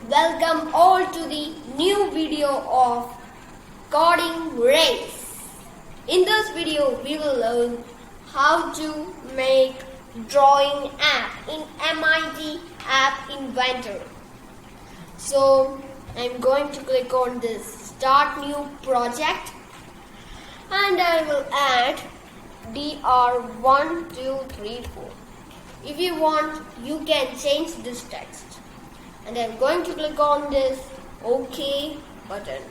welcome all to the new video of coding race. In this video we will learn how to make drawing app in MIT App Inventor. So I'm going to click on this start new project and I will add dr1234. If you want, you can change this text. And I'm going to click on this OK button.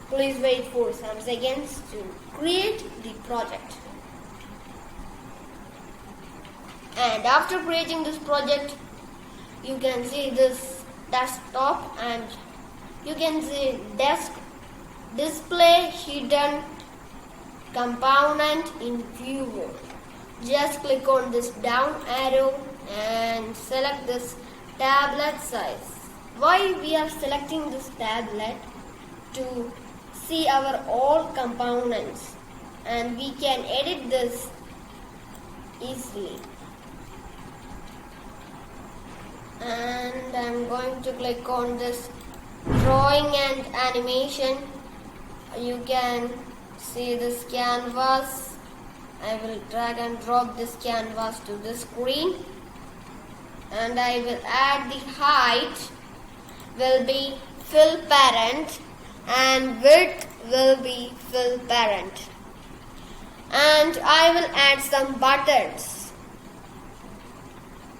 Please wait for some seconds to create the project. And after creating this project, you can see this desktop and you can see display hidden component in viewer. Just click on this down arrow and select this tablet size. Why we are selecting this tablet? To see our all components and we can edit this easily. And I'm going to click on this drawing and animation. You can see this canvas. I will drag and drop this canvas to the screen. And I will add the height will be fill parent and width will be fill parent. And I will add some buttons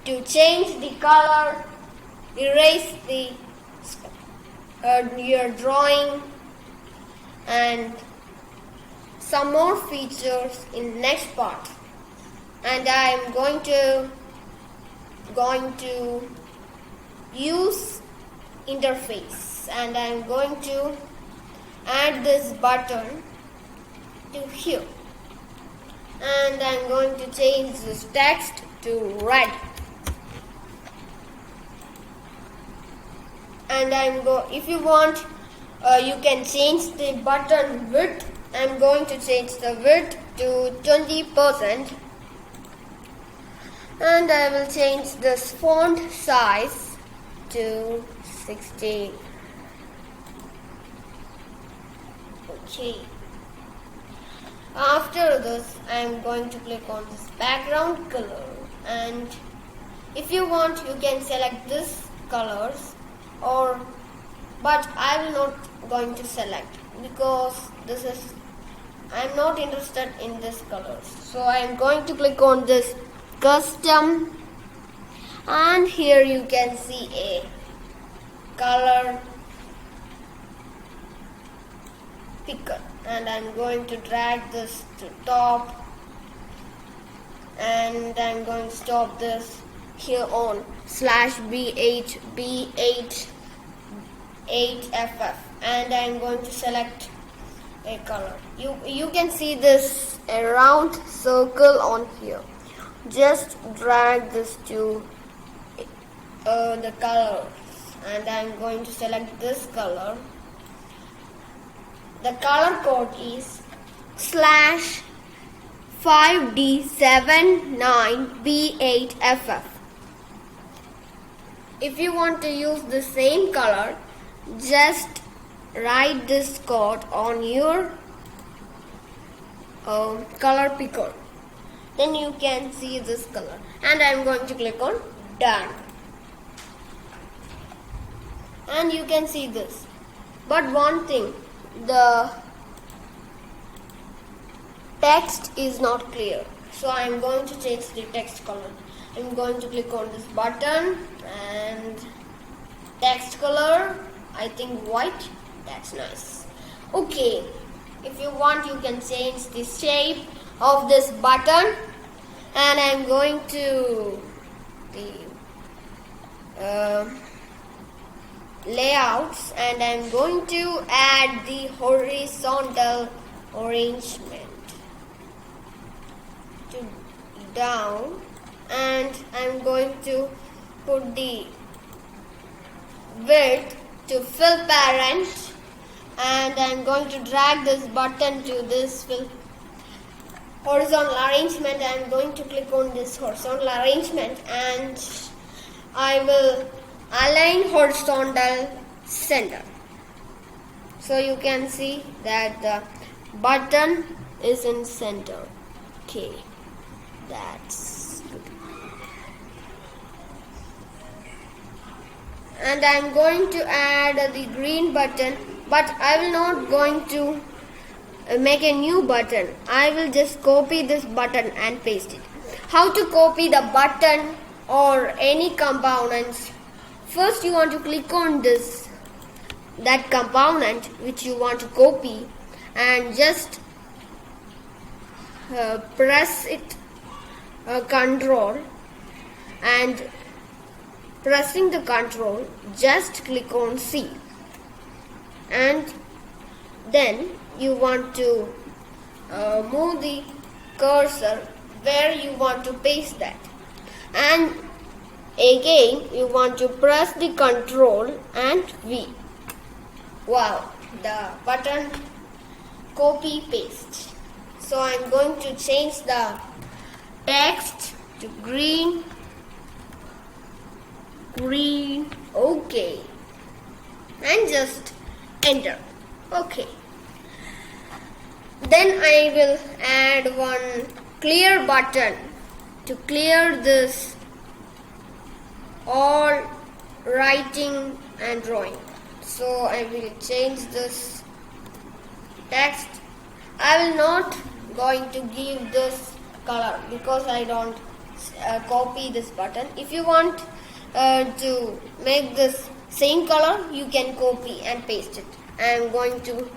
to change the color, erase the your drawing, and some more features in next part. And I am going to use interface and I am going to add this button to here and I am going to change this text to red and if you want you can change the button width. I am going to change the width to 20%. And I will change this font size to 16. Okay. After this, I am going to click on this background color. And if you want, you can select this colors but I will not going to select because I am not interested in this colors. So I am going to click on this custom and here you can see a color picker and I'm going to drag this to top and I'm going to stop this here on /B8ff and I'm going to select a color. You can see this a round circle on here. Just drag this to the colors and I'm going to select this color. The color code is /5D79B8ff. If you want to use the same color, just write this code on your color picker. Then you can see this color and I am going to click on done and you can see this. But one thing, the text is not clear, so I am going to change the text color. I am going to click on this button and text color, I think white. That's nice. Okay, if you want you can change the shape of this button and I'm going to the layouts and I'm going to add the horizontal arrangement to down and I'm going to put the width to fill parent and I'm going to drag this button to this fill horizontal arrangement. I am going to click on this horizontal arrangement and I will align horizontal center. So you can see that the button is in center. Okay, that's good. And I'm going to add the green button, but I will not going to make a new button. I will just copy this button and paste it. How to copy the button or any components? First you want to click on that component which you want to copy and just press it control, and pressing the control just click on C, and then you want to move the cursor where you want to paste that, and again you want to press the control and V. Wow, the button copy paste. So I'm going to change the text to green, okay, and just enter. Okay, then I will add one clear button to clear this all writing and drawing. So I will change this text. I will not going to give this color because I don't copy this button. If you want to make this same color, you can copy and paste it. I am going to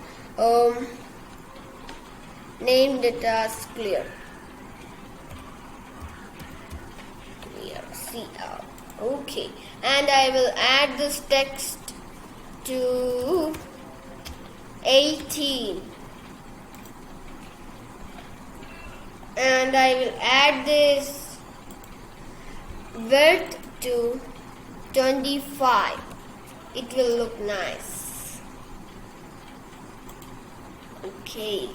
name it as clear. CR. Okay, and I will add this text to 18, and I will add this width to 25. It will look nice. Okay,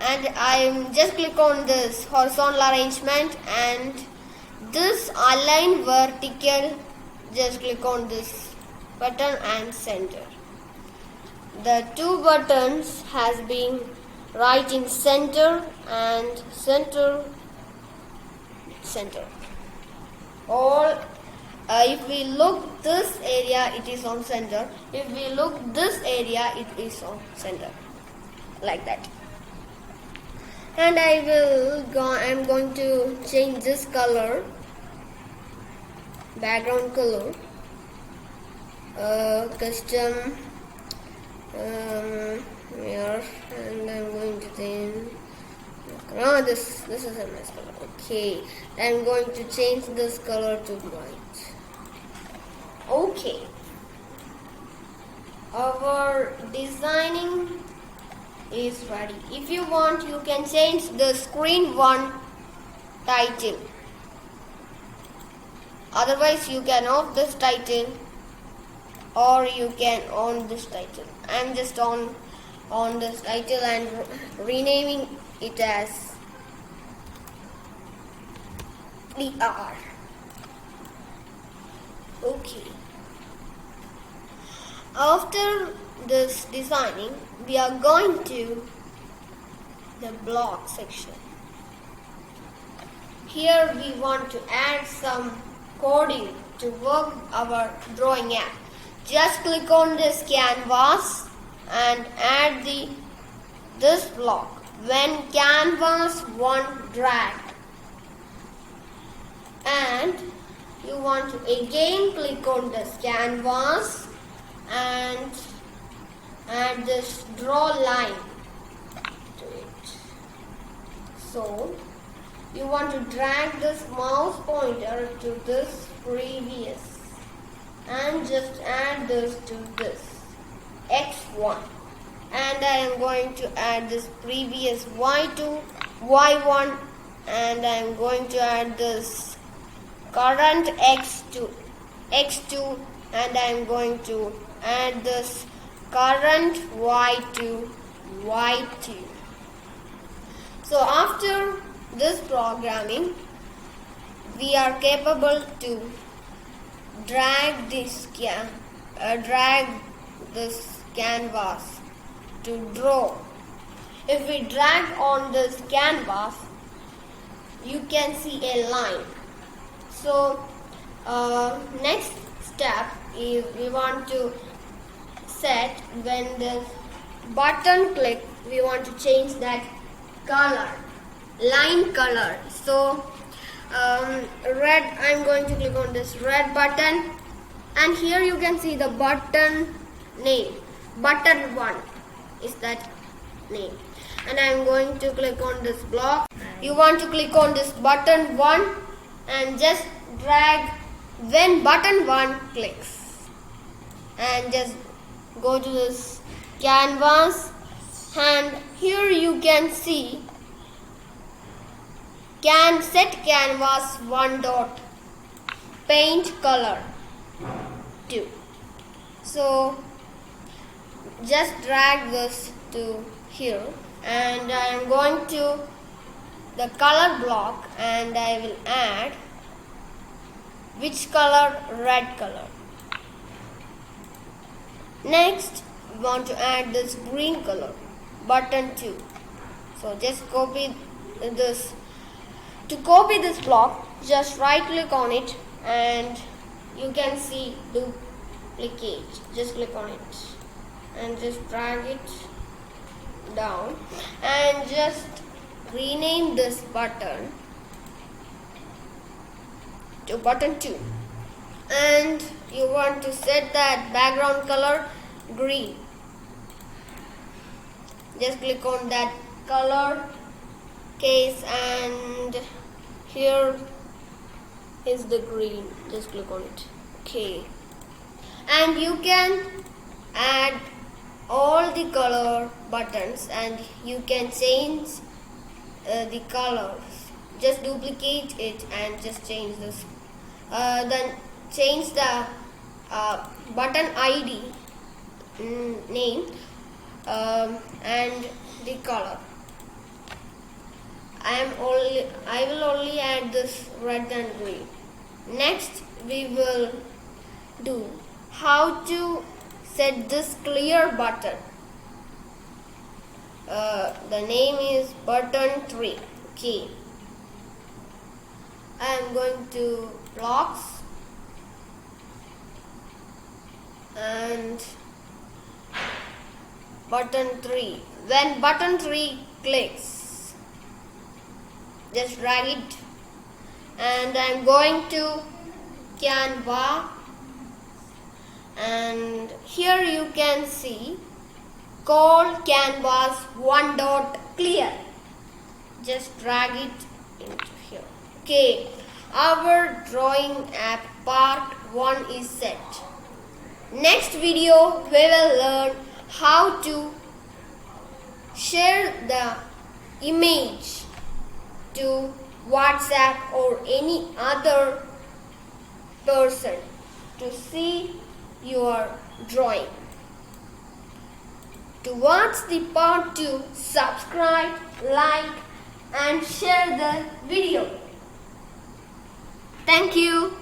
and I am just click on this horizontal arrangement and this align vertical, just click on this button and center. The two buttons has been right in center and center. All if we look this area, it is on center. If we look this area, it is on center, like that. And I'm going to change this color, background color, custom here, and I'm going to change. Oh, this is a nice color. Okay, I'm going to change this color to white. Okay, our designing is ready. If you want, you can change the screen 1 title. Otherwise, you can off this title or you can on this title. I'm just on this title and renaming it as DR. Okay. After this designing, we are going to the block section. Here we want to add some coding to work our drawing app. Just click on this canvas and add this block. When canvas 1 drag, and you want to again click on this canvas and add this draw line to it. So you want to drag this mouse pointer to this previous and just add this to this X1, and I am going to add this previous Y2, Y1, and I am going to add this current X2, and I am going to add this current Y2, Y2. So after this programming, we are capable to drag this canvas to draw. If we drag on this canvas, you can see a line. So next step is we want to set when the button click, we want to change that color, line color. So red, I'm going to click on this red button, and here you can see the button name, button 1 is that name, and I'm going to click on this block. You want to click on this button 1 and just drag when button 1 clicks, and just go to this canvas, and here you can see can set canvas 1 dot paint color 2. So just drag this to here, and I am going to the color block, and I will add which color? Red color. Next we want to add this green color, button 2. So just copy this. To copy this block, just right click on it, and you can see duplicate. Just click on it and just drag it down, and just rename this button to button 2, and you want to set that background color green. Just click on that color case, and here is the green. Just click on it. Okay, and you can add all the color buttons, and you can change the colors. Just duplicate it and just change this. Then change the button ID name and the color. I will only add this red and green. Next we will do how to set this clear button. The name is button 3. Okay, I am going to blocks and button 3. When button 3 clicks, just drag it, and I am going to Canva, and here you can see call canvas 1 dot clear. Just drag it into here. Okay, our drawing app part 1 is set. Next video we will learn how to share the image to WhatsApp or any other person to see your drawing. To watch the part 2, subscribe, like and share the video. Thank you.